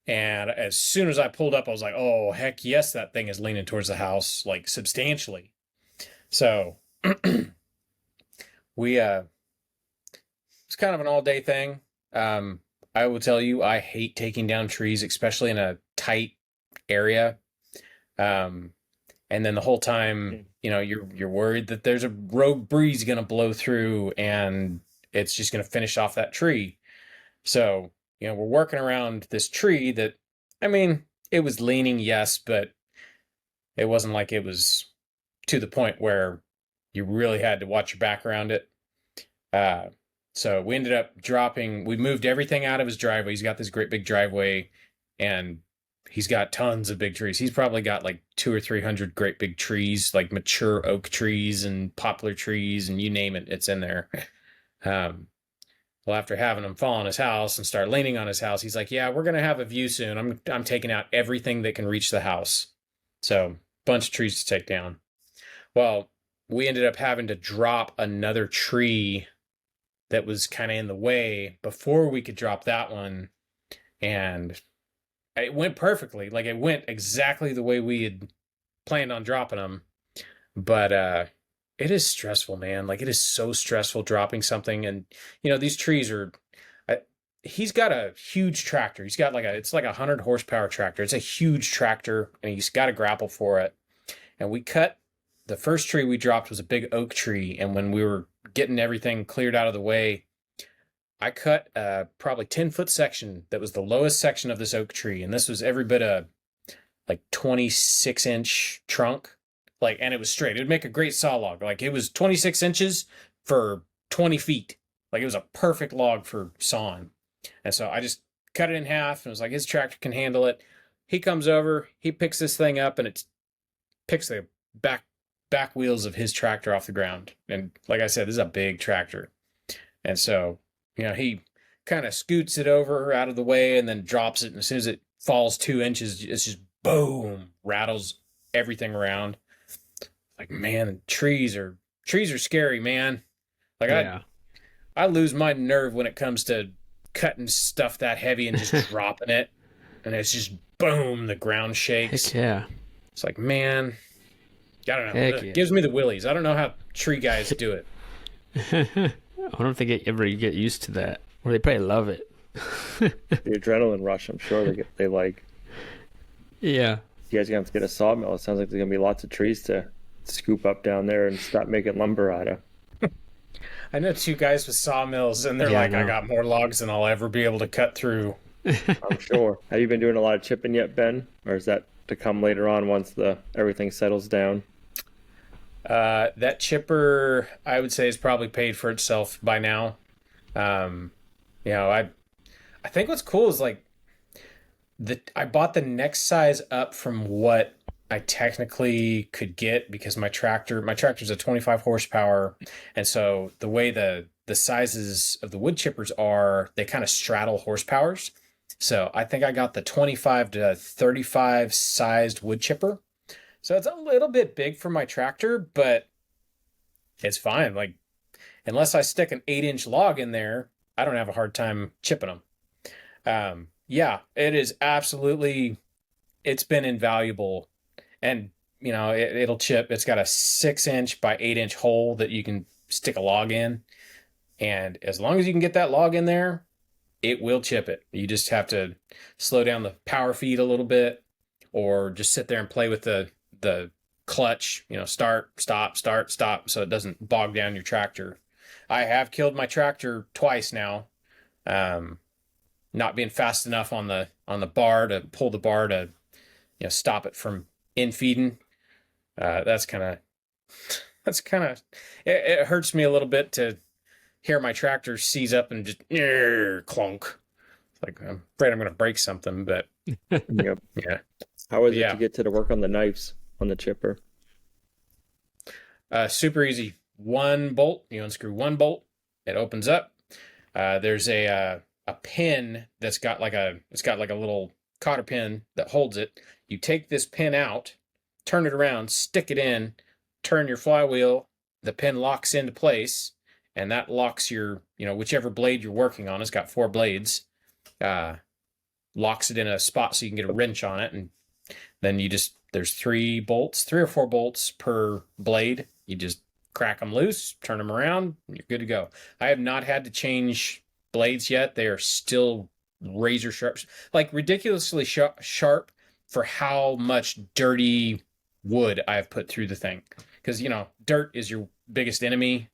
And as soon as I pulled up, I was like, "Oh, heck yes, that thing is leaning towards the house, like, substantially." So it's kind of an all day thing. I will tell you, I hate taking down trees, especially in a tight area. And then the whole time, you're worried that there's a rogue breeze going to blow through and it's just going to finish off that tree. So, we're working around this tree that, I mean, it was leaning, yes, but it wasn't like it was to the point where you really had to watch your back around it. So we ended up we moved everything out of his driveway. He's got this great big driveway and he's got tons of big trees. He's probably got like 200 or 300 great big trees, like mature oak trees and poplar trees and you name it, it's in there. Well, after having him fall on his house and start leaning on his house, he's like, "Yeah, we're going to have a view soon. I'm taking out everything that can reach the house." So, bunch of trees to take down. Well, we ended up having to drop another tree that was kind of in the way before we could drop that one. And it went perfectly. Like, it went exactly the way we had planned on dropping them. But it is stressful, man. Like it is so stressful dropping something, and these trees are. He's got a huge tractor. He's got it's like a 100 horsepower tractor. It's a huge tractor, and he's got a grapple for it. And we cut the first tree we dropped was a big oak tree, and when we were getting everything cleared out of the way, I cut a probably 10-foot section that was the lowest section of this oak tree, and this was every bit of like 26-inch trunk, and it was straight. It would make a great saw log. Like it was 26 inches for 20 feet. Like it was a perfect log for sawing. And so I just cut it in half and was like, his tractor can handle it. He comes over, he picks this thing up, and it picks the back wheels of his tractor off the ground. And like I said, this is a big tractor. And so, he kind of scoots it over out of the way and then drops it. And as soon as it falls 2 inches, it's just boom, rattles everything around. Like, man, trees are scary, man. Like Yeah. I lose my nerve when it comes to cutting stuff that heavy and just dropping it, and it's just boom, the ground shakes. Heck yeah. It's like, man, I don't know. Heck It yeah. gives me the willies. I don't know how tree guys do it. I wonder if they ever get used to that, or they probably love it. The adrenaline rush, I'm sure they like. Yeah. You guys are gonna have to get a sawmill. It sounds like there's gonna be lots of trees to scoop up down there and start making lumber out of. I know 2 guys with sawmills, and they're Yeah, I like, I know. got more logs than I'll ever be able to cut through. I'm sure. Have you been doing a lot of chipping yet, Ben? Or is that to come later on once everything settles down? That chipper, I would say, is probably paid for itself by now. I think what's cool is I bought the next size up from what I technically could get, because my tractor's a 25 horsepower, and so the way the sizes of the wood chippers are, they kind of straddle horsepowers. So I think I got the 25 to 35 sized wood chipper. So it's a little bit big for my tractor, but it's fine. Like, unless I stick an 8-inch log in there, I don't have a hard time chipping them. Yeah, it is absolutely, it's been invaluable. And, it'll chip. It's got a 6-inch by 8-inch hole that you can stick a log in. And as long as you can get that log in there, it will chip it. You just have to slow down the power feed a little bit, or just sit there and play with the clutch, start, stop, so it doesn't bog down your tractor. I have killed my tractor twice now. Not being fast enough on the bar to pull the bar to, stop it from infeeding. That's kind of, it hurts me a little bit to hear my tractor seize up and just clunk. It's like, I'm afraid I'm going to break something, but Yep. yeah. How is it Yeah. to get to the work on the knives on the chipper? Super easy. One bolt, you unscrew one bolt, it opens up. There's a pin that's got it's got like a little cotter pin that holds it. You take this pin out, turn it around, stick it in, turn your flywheel, the pin locks into place, and that locks your, whichever blade you're working on. It's got 4 blades. Locks it in a spot so you can get a wrench on it, and then there's 3 or 4 bolts per blade. You just crack them loose, turn them around, and you're good to go. I have not had to change blades yet. They are still razor sharp, like ridiculously sharp for how much dirty wood I've put through the thing. Because, dirt is your biggest enemy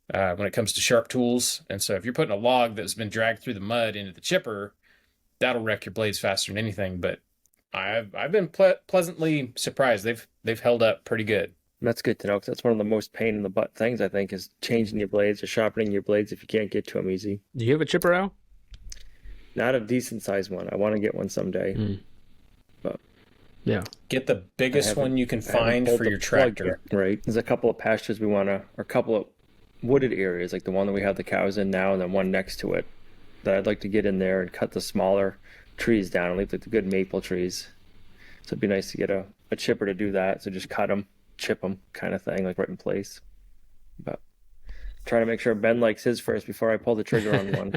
when it comes to sharp tools. And so if you're putting a log that's been dragged through the mud into the chipper, that'll wreck your blades faster than anything. But I've been pleasantly surprised. They've held up pretty good. That's good to know, because that's one of the most pain in the butt things, I think, is changing your blades or sharpening your blades if you can't get to them easy. Do you have a chipper, Al? Not a decent sized one. I want to get one someday. But Yeah. Get the biggest one you can I haven't find pulled for the your plug tractor. yet, right? There's a couple of pastures or a couple of wooded areas, like the one that we have the cows in now, and then one next to it, that I'd like to get in there and cut the smaller trees down and leave the good maple trees. So it'd be nice to get a chipper to do that. So just cut them, chip them, kind of thing, like right in place. But trying to make sure Ben likes his first before I pull the trigger on one.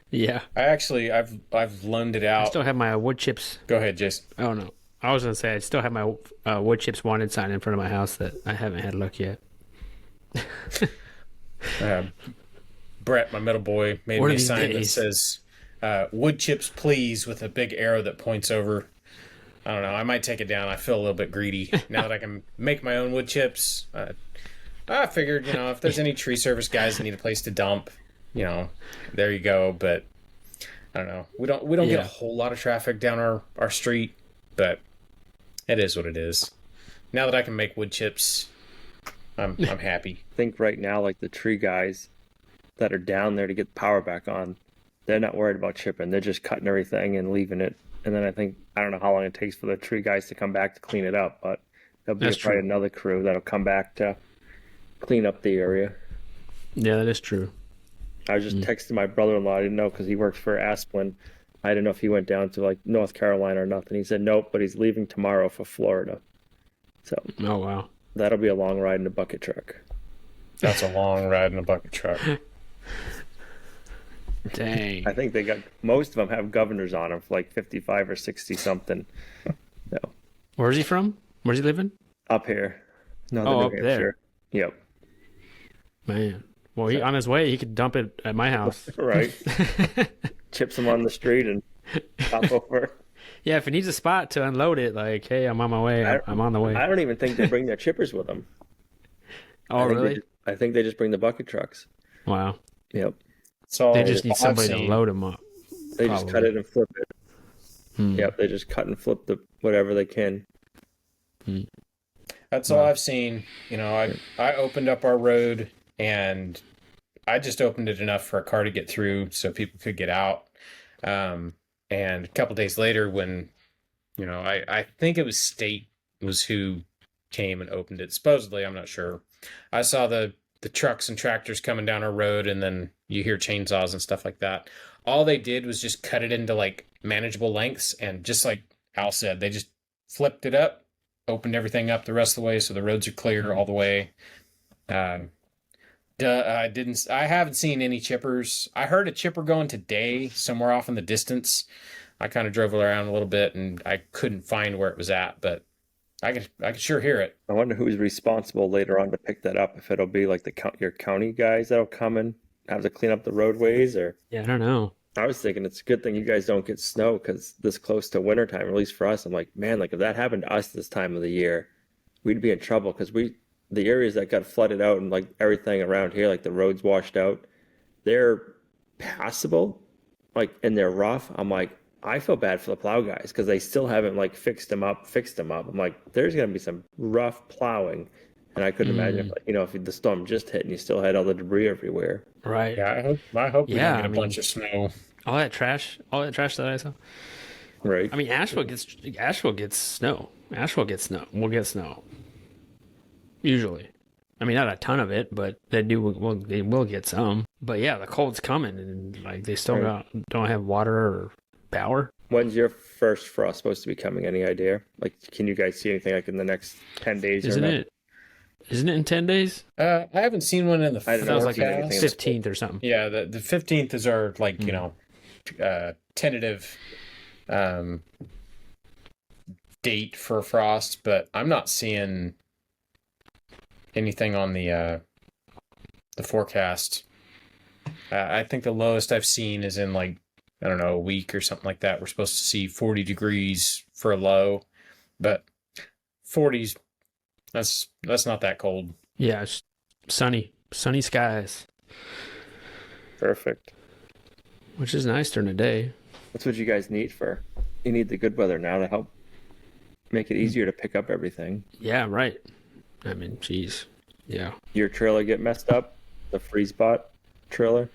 Yeah. I've loaned it I out. still have my wood chips. Go ahead, Jason. Oh no. I was gonna say I still have my wood chips wanted sign in front of my house that I haven't had luck yet. Brett, my middle boy, made One me of a these sign that days. says "Wood chips, please," with a big arrow that points over. I don't know. I might take it down. I feel a little bit greedy now that I can make my own wood chips. I figured, if there's any tree service guys that need a place to dump, there you go. But I don't know. We don't get a whole lot of traffic down our street, but it is what it is. Now that I can make wood chips, I'm happy. I think right now, like the tree guys that are down there to get the power back on, they're not worried about chipping. They're just cutting everything and leaving it. And then I don't know how long it takes for the tree guys to come back to clean it up, but there'll be probably another crew that'll come back to clean up the area. Yeah, that is true. I was just texting my brother-in-law. I didn't know because he works for Asplin. I didn't know if he went down to like North Carolina or nothing. He said nope, but he's leaving tomorrow for Florida. So Oh wow. that'll be a long ride in a bucket truck. That's a long ride in a bucket truck. Dang. I think most of them have governors on them for like 55 or 60 something. So Where's he from? Where's he living? up here. No, Up there. Yep. Man. Well, on his way, he could dump it at my house. Right. Chips them on the street and pop over. Yeah, if he needs a spot to unload it, like, hey, I'm on my way. I'm on the way. I don't even think they bring their chippers with them. Oh, really? I think they just bring the bucket trucks. Wow. Yep. So They just need somebody to load them up. They just cut it and flip it. Yep. They just cut and flip whatever they can. That's all I've seen. I opened up our road and I just opened it enough for a car to get through so people could get out. And a couple days later when, I think it was State was who came and opened it. Supposedly, I'm not sure. I saw the trucks and tractors coming down our road and then you hear chainsaws and stuff like that. All they did was just cut it into like manageable lengths. And just like Al said, they just flipped it up, opened everything up the rest of the way. So the roads are clear all the way. I haven't seen any chippers. I heard a chipper going today somewhere off in the distance. I kind of drove around a little bit and I couldn't find where it was at, but I could sure hear it. I wonder who's responsible later on to pick that up. If it'll be like your county guys that'll come and have to clean up the roadways, or Yeah, I don't know. I was thinking it's a good thing you guys don't get snow because this close to wintertime, at least for us, I'm like, man, like if that happened to us this time of the year, we'd be in trouble because the areas that got flooded out and like everything around here, like the roads washed out, they're passable, like, and they're rough. I'm like, I feel bad for the plow guys because they still haven't like fixed them up. I'm like, there's gonna be some rough plowing, and I couldn't imagine if the storm just hit and you still had all the debris everywhere. Right. Yeah, I hope we don't get a bunch of snow. All that trash that I saw. Right. I mean, Asheville gets snow. Asheville gets snow. We'll get snow. Usually. I mean, not a ton of it, but they will get some. But yeah, the cold's coming, and like they still don't have water or power. When's your first frost supposed to be coming? Any idea? Like, can you guys see anything like in the next 10 days? Isn't it in 10 days? I haven't seen one in the I don't know, That was like anything 15th or something. Yeah, the 15th is our tentative date for frost, but I'm not seeing anything on the forecast. I think the lowest I've seen is in like, I don't know, a week or something like that. We're supposed to see 40 degrees for a low, but 40s, that's not that cold. Yeah, it's sunny skies, Perfect. which is nice during the day. That's what you guys need you need the good weather now to help make it easier to pick up everything. Yeah, right. I mean, geez. Yeah. Your trailer get messed up? The freeze bot trailer?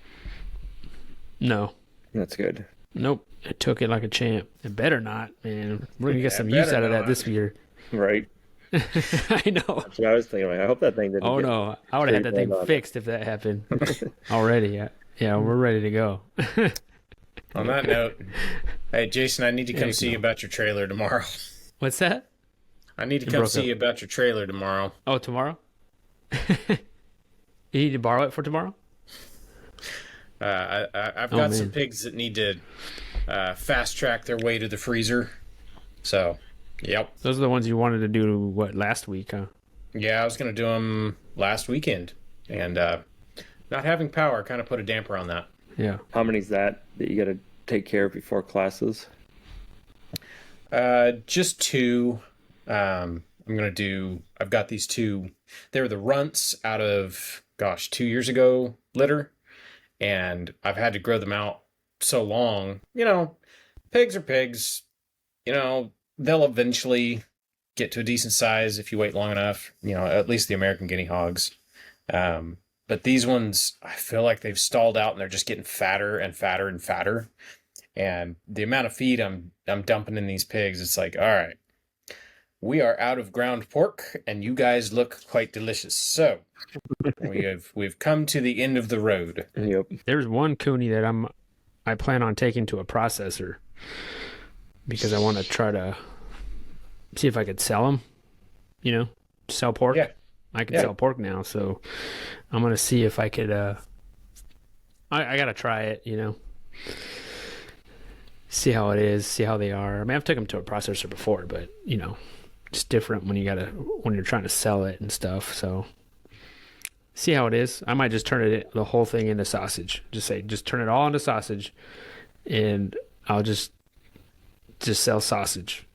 No. That's good. Nope. It took it like a champ. It better not, man. We're going to get some It use better out of that not. this year. Right. I know. That's what I was thinking. Like, I hope that thing didn't Oh, get no. I would have had that thing on it. fixed if that happened already. Yeah, we're ready to go. On that note, hey, Jason, I need to come see you about your trailer tomorrow. What's that? I need to You come broke see up. you about your trailer tomorrow. Oh, tomorrow? You need to borrow it for tomorrow? I've Oh, got some man. pigs that need to fast track their way to the freezer. So Yep. Those are the ones you wanted to do, what, last week, huh? Yeah, I was going to do them last weekend, and not having power kind of put a damper on that. Yeah. How many's that you got to take care of before classes? Just two. I've got these two. They're the runts out of, 2 years ago litter. And I've had to grow them out so long. Pigs are pigs. They'll eventually get to a decent size if you wait long enough. At least the American guinea hogs. But these ones, I feel like they've stalled out and they're just getting fatter and fatter and fatter. And the amount of feed I'm dumping in these pigs, it's like, all right, we are out of ground pork and you guys look quite delicious. So we've come to the end of the road. Yep. There's one Cooney that I plan on taking to a processor because I want to try to see if I could sell them, sell pork. Yeah. I can sell pork now, so I'm going to see if I could, I got to try it, see how it is, see how they are. I mean, I've taken them to a processor before, but, it's different when you're trying to sell it and stuff, so see how it is. I might just turn the whole thing into sausage. Just turn it all into sausage, and I'll just sell sausage.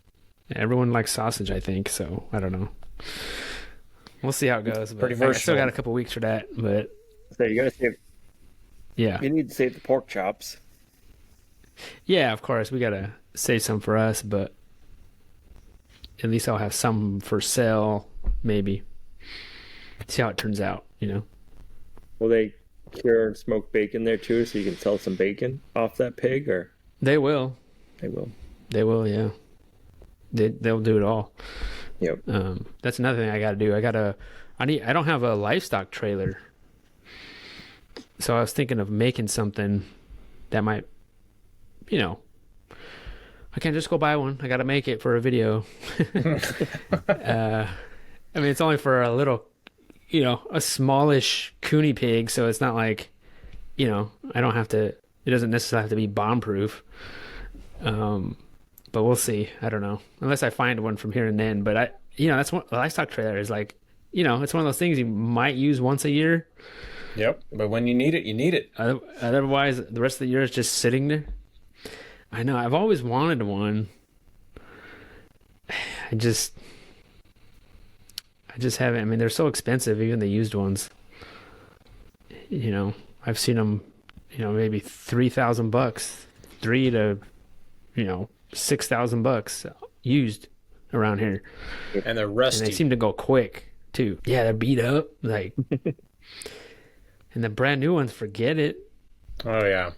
Everyone likes sausage, I think, so I don't know. We'll see how it goes. But Pretty I versatile. still got a couple weeks for that, but So you got to save. yeah. You need to save the pork chops. Yeah, of course, we got to save some for us, but at least I'll have some for sale, maybe. See how it turns out, Will they cure and smoke bacon there too, so you can sell some bacon off that pig, or They will. they will? They will, yeah. They'll do it all. Yep. That's another thing I got to do. I don't have a livestock trailer. So I was thinking of making something that might, I can't just go buy one. I got to make it for a video. I mean, it's only for a little, a smallish Cooney pig. So it's not like, I don't have to, it doesn't necessarily have to be bomb proof. But we'll see. I don't know. Unless I find one from here and then. But that's what a livestock trailer is like. It's one of those things you might use once a year. Yep. But when you need it, you need it. Otherwise, the rest of the year is just sitting there. I know. I've always wanted one. I just haven't. I mean, they're so expensive, even the used ones. I've seen them, maybe $3,000, $3,000 to, $6,000 used around here. And they're rusty. And they seem to go quick too. Yeah, they're beat up. Like, and the brand new ones, forget it. Oh yeah.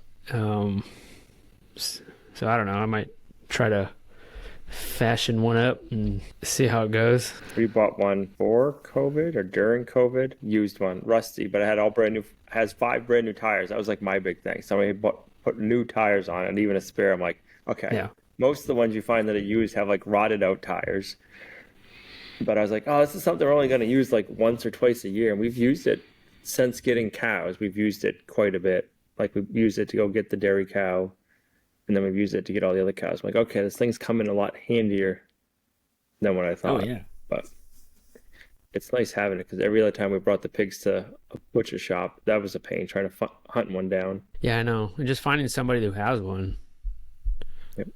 So I don't know. I might try to fashion one up and see how it goes. We bought one for COVID or during COVID, used one, rusty, but it had all brand new. Has 5 brand new tires. That was like my big thing. Somebody put new tires on it, and even a spare. I'm like, okay. Yeah. Most of the ones you find that are used have like rotted out tires. But I was like, oh, this is something we're only going to use like once or twice a year. And we've used it since getting cows. We've used it quite a bit. Like we've used it to go get the dairy cow. And then we've used it to get all the other cows. I'm like, okay, this thing's coming a lot handier than what I thought. Oh, yeah. But it's nice having it because every other time we brought the pigs to a butcher shop, that was a pain trying to hunt one down. Yeah, I know. And just finding somebody who has one. Yep.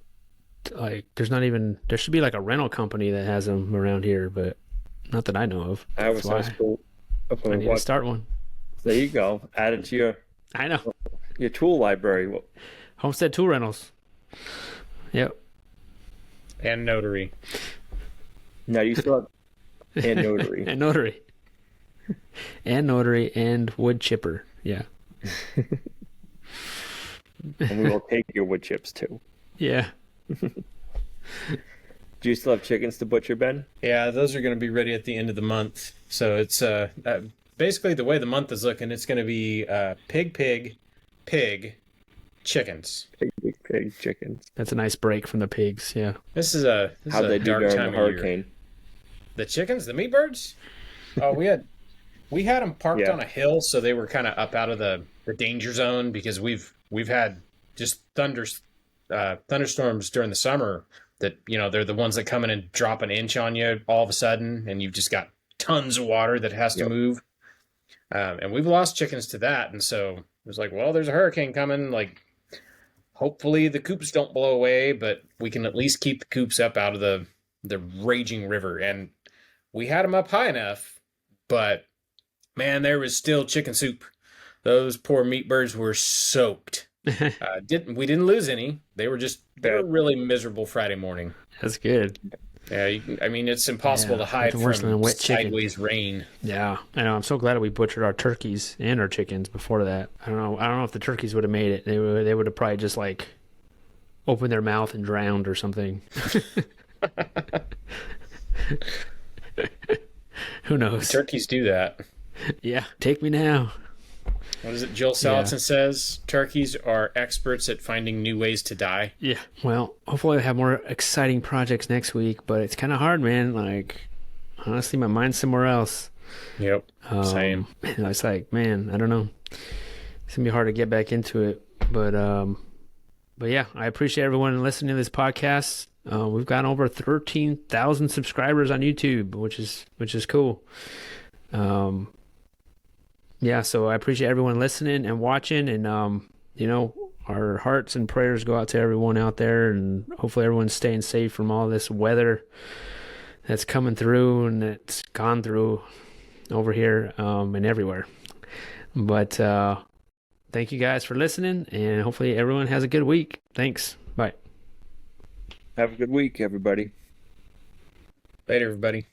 Like, there should be like a rental company that has them around here, but not that I know of. I was so cool. I need to start one. There you go. Add it to I know. your tool library. Homestead Tool Rentals. Yep. And notary. Now you still have and notary. And notary. And notary and wood chipper. Yeah. And we will take your wood chips too. Yeah. Do you still have chickens to butcher, Ben? Yeah, those are going to be ready at the end of the month. So it's basically the way the month is looking. It's going to be pig, chickens. Pig, chickens. That's a nice break from the pigs. Yeah. This is a How'd they do dark during time the of year. hurricane? The chickens, the meat birds. Oh, we had them parked on a hill, so they were kind of up out of the danger zone because we've had just thunderstorms during the summer that, they're the ones that come in and drop an inch on you all of a sudden, and you've just got tons of water that has to move. And we've lost chickens to that. And so it was like, well, there's a hurricane coming. Like, hopefully the coops don't blow away, but we can at least keep the coops up out of the raging river. And we had them up high enough, but man, there was still chicken soup. Those poor meat birds were soaked. We didn't lose any. They were really miserable Friday morning. That's good. Yeah, it's impossible to hide from wet sideways rain. Yeah, I know. I'm so glad we butchered our turkeys and our chickens before that. I don't know if the turkeys would have made it. They would have probably just like opened their mouth and drowned or something. Who knows? The turkeys do that. Yeah, take me now. What is it? Jill Salatin says turkeys are experts at finding new ways to die. Yeah. Well, hopefully I have more exciting projects next week, but it's kind of hard, man. Like, honestly, my mind's somewhere else. Yep. Same. It's like, man, I don't know. It's gonna be hard to get back into it, but yeah, I appreciate everyone listening to this podcast. We've got over 13,000 subscribers on YouTube, which is cool. Yeah, so I appreciate everyone listening and watching, and our hearts and prayers go out to everyone out there, and hopefully everyone's staying safe from all this weather that's coming through and that's gone through over here and everywhere. But thank you guys for listening, and hopefully everyone has a good week. Thanks. Bye. Have a good week, everybody. Later, everybody.